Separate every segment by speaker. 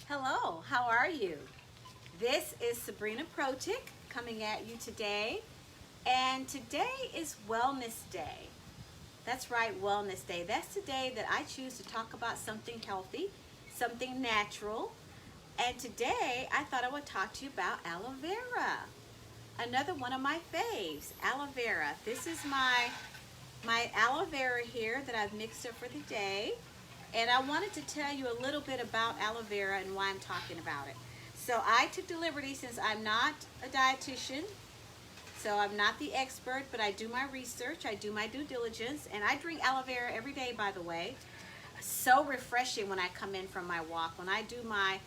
Speaker 1: Hello, how are you? This is Sabrina Protic coming at you today, and today is Wellness Day. That's right, Wellness Day. That's the day that I choose to talk about something healthy, something natural, and today I thought I would talk to you about aloe vera. Another one of my faves, aloe vera. This is my aloe vera here that I've mixed up for the day. And I wanted to tell you a little bit about aloe vera and why I'm talking about it. So I took the liberty, since I'm not a dietitian, so I'm not the expert, but I do my research, I do my due diligence, and I drink aloe vera every day, by the way. So refreshing when I come in from my walk, when I do my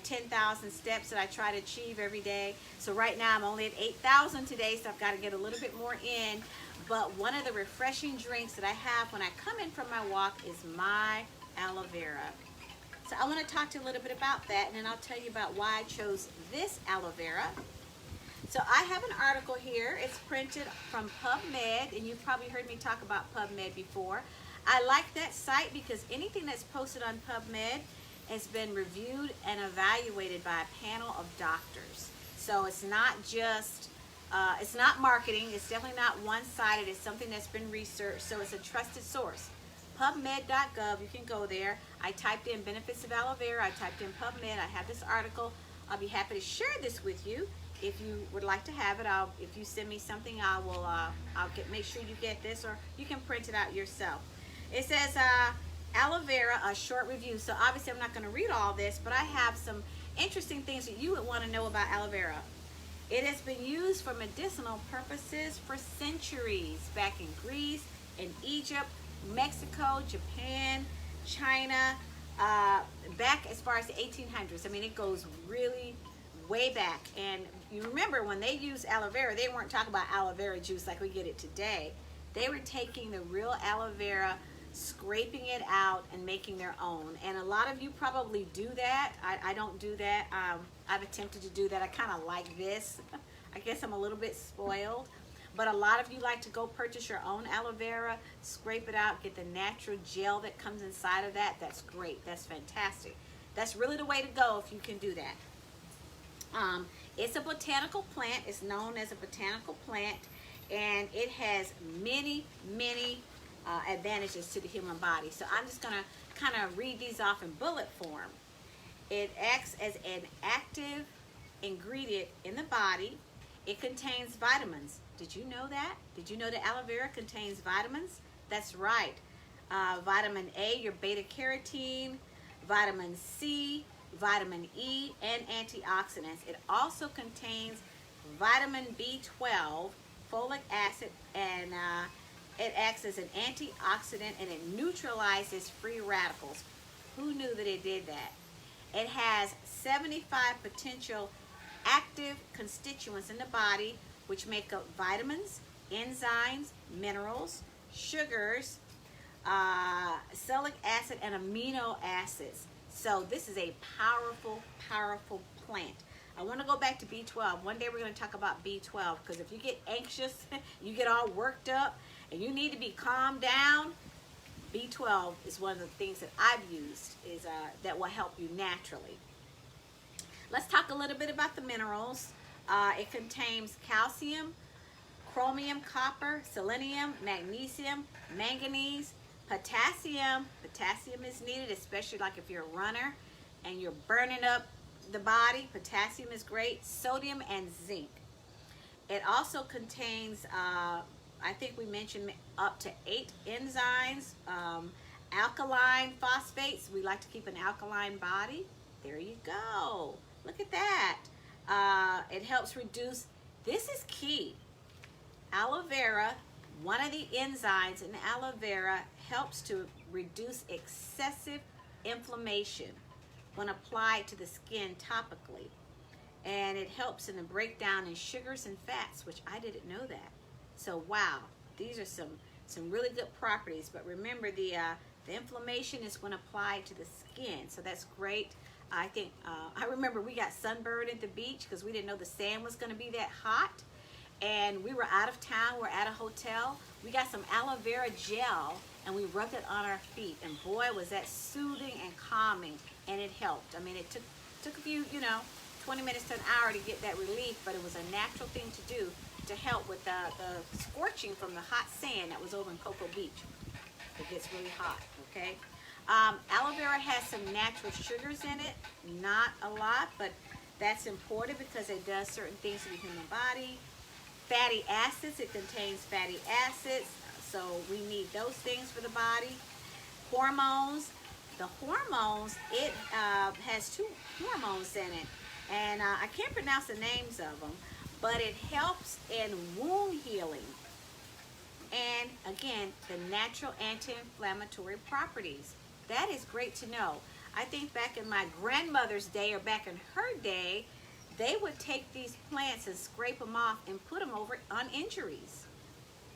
Speaker 1: 10,000 steps that I try to achieve every day. So right now I'm only at 8,000 today, so I've got to get a little bit more in. But one of the refreshing drinks that I have when I come in from my walk is my aloe vera. So I want to talk to you a little bit about that, and then I'll tell you about why I chose this aloe vera. So I have an article here. It's printed from PubMed, and you've probably heard me talk about PubMed before. I like that site because anything that's posted on PubMed has been reviewed and evaluated by a panel of doctors. So it's not just, it's not marketing. It's definitely not one-sided. It's something that's been researched, so it's a trusted source. PubMed.gov, you can go there. I typed in benefits of aloe vera. I typed in PubMed. I have this article. I'll be happy to share this with you if you would like to have it. If you send me something, I'll make sure you get this, or you can print it out yourself. It says aloe vera, a short review. So obviously I'm not going to read all this, but I have some interesting things that you would want to know about aloe vera. It has been used for medicinal purposes for centuries, back in Greece, in Egypt, Mexico, Japan, China, back as far as the 1800s. I mean, it goes really way back. And you remember when they used aloe vera, they weren't talking about aloe vera juice like we get it today. They were taking the real aloe vera, scraping it out, and making their own. And a lot of you probably do that. I don't do that. I've attempted to do that. I kind of like this. I guess I'm a little bit spoiled. But a lot of you like to go purchase your own aloe vera, scrape it out, get the natural gel that comes inside of that. That's great. That's fantastic. That's really the way to go if you can do that. It's a botanical plant. It's known as a botanical plant, and it has many, many advantages to the human body. So I'm just going to kind of read these off in bullet form. It acts as an active ingredient in the body. It contains vitamins. Did you know that? Did you know that aloe vera contains vitamins? That's right. Vitamin A, your beta carotene, vitamin C, vitamin E, and antioxidants. It also contains vitamin B12, folic acid, and it acts as an antioxidant, and it neutralizes free radicals. Who knew that it did that? It has 75 potential active constituents in the body, which make up vitamins, enzymes, minerals, sugars, salicylic acid, and amino acids. So this is a powerful, powerful plant. I want to go back to B12. One day we're going to talk about B12, because if you get anxious, you get all worked up, and you need to be calmed down, B12 is one of the things that I've used that will help you naturally. Let's talk a little bit about the minerals. It contains calcium, chromium, copper, selenium, magnesium, manganese, potassium. Potassium is needed, especially like if you're a runner and you're burning up the body. Potassium is great. Sodium and zinc. It also contains, I think we mentioned up to 8 enzymes, alkaline phosphates. We like to keep an alkaline body. There you go. Look at that. It helps reduce, this is key. Aloe vera, one of the enzymes in aloe vera, helps to reduce excessive inflammation when applied to the skin topically. And it helps in the breakdown in sugars and fats, which I didn't know that. So wow, these are some really good properties. But remember, the inflammation is when applied to the skin, so that's great. I think, I remember we got sunburned at the beach because we didn't know the sand was going to be that hot. And we were out of town, we're at a hotel. We got some aloe vera gel and we rubbed it on our feet. And boy, was that soothing and calming, and it helped. I mean, it took Took a few, 20 minutes to an hour to get that relief, but it was a natural thing to do to help with the scorching from the hot sand that was over in Cocoa Beach. It gets really hot, okay? Aloe vera has some natural sugars in it, not a lot, but that's important because it does certain things to the human body. Fatty acids, it contains fatty acids, so we need those things for the body. Hormones, the hormones, it has 2 hormones in it, and I can't pronounce the names of them, but it helps in wound healing. And again, the natural anti-inflammatory properties. That is great to know. I think back in my grandmother's day, or back in her day, they would take these plants and scrape them off and put them over on injuries.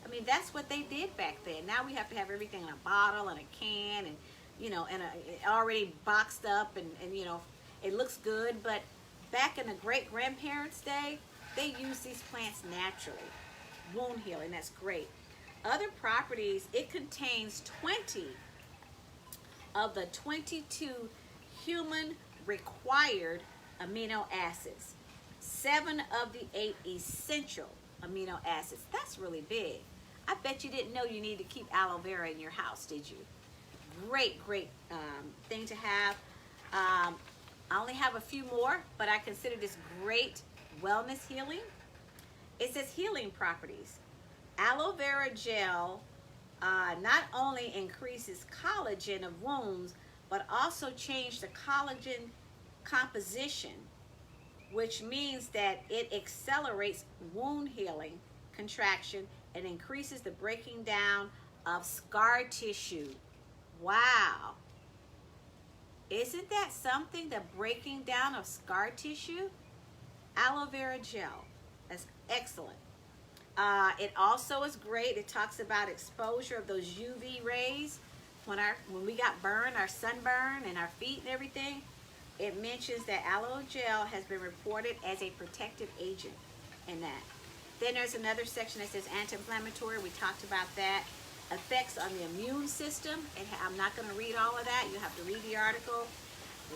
Speaker 1: I mean, that's what they did back then. Now we have to have everything in a bottle and a can, and and already boxed up, and it looks good. But back in the great-grandparents' day, they used these plants naturally. Wound healing, that's great. Other properties, it contains 20 of the 22 human required amino acids. 7 of the 8 essential amino acids. That's really big. I bet you didn't know you need to keep aloe vera in your house, did you? Great thing to have. I only have a few more, but I consider this great wellness healing. It says healing properties. Aloe vera gel not only increases collagen of wounds, but also change the collagen composition, which means that it accelerates wound healing, contraction, and increases the breaking down of scar tissue. Wow. Isn't that something, the breaking down of scar tissue? Aloe vera gel. That's excellent. It also is great. It talks about exposure of those UV rays. When we got burned, our sunburn and our feet and everything, it mentions that aloe gel has been reported as a protective agent in that. Then there's another section that says anti-inflammatory. We talked about that. Effects on the immune system. I'm not going to read all of that. You have to read the article.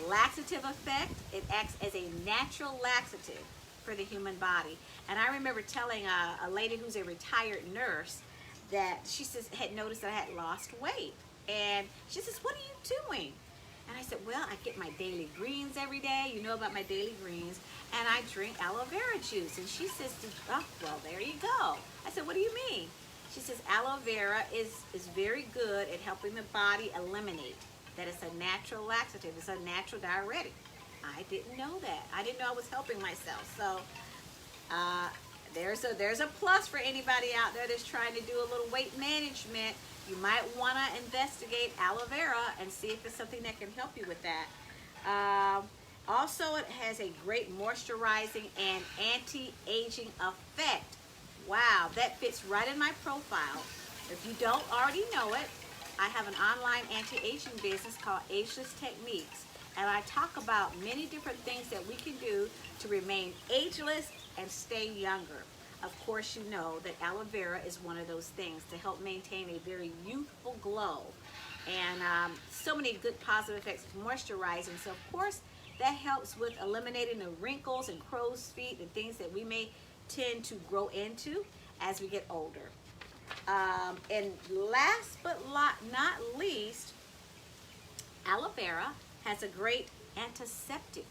Speaker 1: Laxative effect. It acts as a natural laxative for the human body. And I remember telling a lady who's a retired nurse that she says had noticed that I had lost weight. And she says, "What are you doing?" And I said, "Well, I get my daily greens every day. You know about my daily greens. And I drink aloe vera juice." And she says, "Oh, well, there you go." I said, "What do you mean?" She says, "Aloe vera is very good at helping the body eliminate. That it's a natural laxative. It's a natural diuretic." I didn't know that. I didn't know I was helping myself. So there's a plus for anybody out there that's trying to do a little weight management. You might want to investigate aloe vera and see if it's something that can help you with that. Also, it has a great moisturizing and anti-aging effect. Wow, that fits right in my profile. If you don't already know it, I have an online anti-aging business called Ageless Techniques, and I talk about many different things that we can do to remain ageless and stay younger. Of course, you know that aloe vera is one of those things to help maintain a very youthful glow, and so many good positive effects of moisturizing. So, of course, that helps with eliminating the wrinkles and crow's feet and things that we may tend to grow into as we get older. And last but not least, aloe vera has a great antiseptic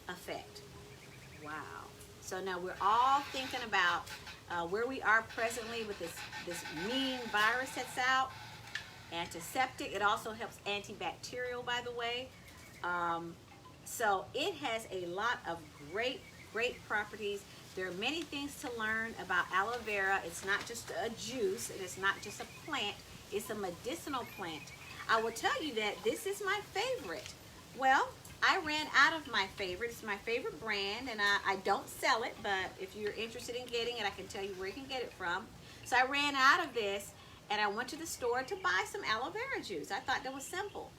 Speaker 1: effect. Wow. So now we're all thinking about where we are presently with this mean virus that's out. Antiseptic. It also helps antibacterial, by the way. So it has a lot of great properties. There are many things to learn about aloe vera. It's not just a juice. It is not just a plant. It's a medicinal plant. I will tell you that this is my favorite. Well, I ran out of my favorite. It's my favorite brand, and I don't sell it, but if you're interested in getting it, I can tell you where you can get it from. So I ran out of this, and I went to the store to buy some aloe vera juice. I thought that was simple.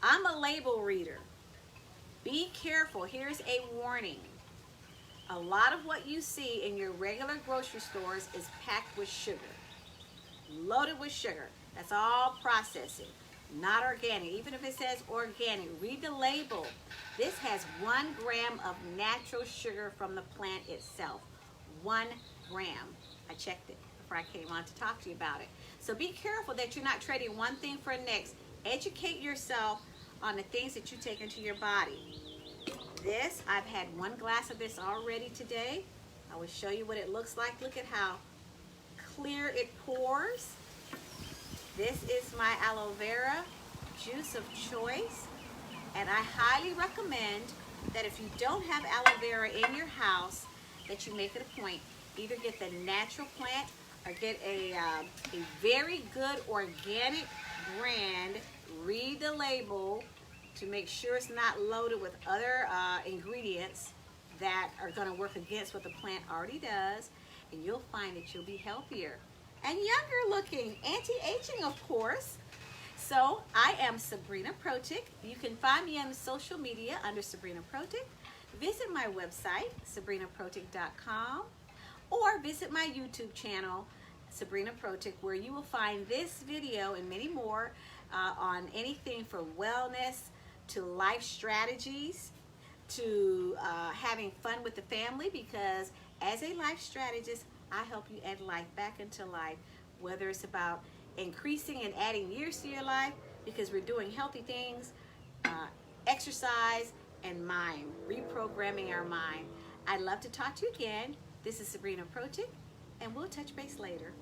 Speaker 1: I'm a label reader. Be careful. Here's a warning. A lot of what you see in your regular grocery stores is packed with sugar, loaded with sugar. That's all processing. not organic. Even if it says organic, read the label. This has 1 gram of natural sugar from the plant itself. 1 gram. I checked it before I came on to talk to you about it. So be careful that you're not trading one thing for the next. Educate yourself on the things that you take into your body. This, I've had 1 glass of this already today. I will show you what it looks like. Look at how clear it pours. This is my aloe vera juice of choice, and I highly recommend that if you don't have aloe vera in your house, that you make it a point. Either get the natural plant or get a very good organic brand. Read the label to make sure it's not loaded with other ingredients that are going to work against what the plant already does, and you'll find that you'll be healthier and younger looking, anti-aging of course. So I am Sabrina Protic. You can find me on social media under Sabrina Protic. Visit my website, sabrinaprotic.com, or visit my YouTube channel, Sabrina Protic, where you will find this video and many more on anything from wellness to life strategies to having fun with the family, because as a life strategist, I help you add life back into life, whether it's about increasing and adding years to your life because we're doing healthy things, exercise, and mind, reprogramming our mind. I'd love to talk to you again. This is Sabrina Protic, and we'll touch base later.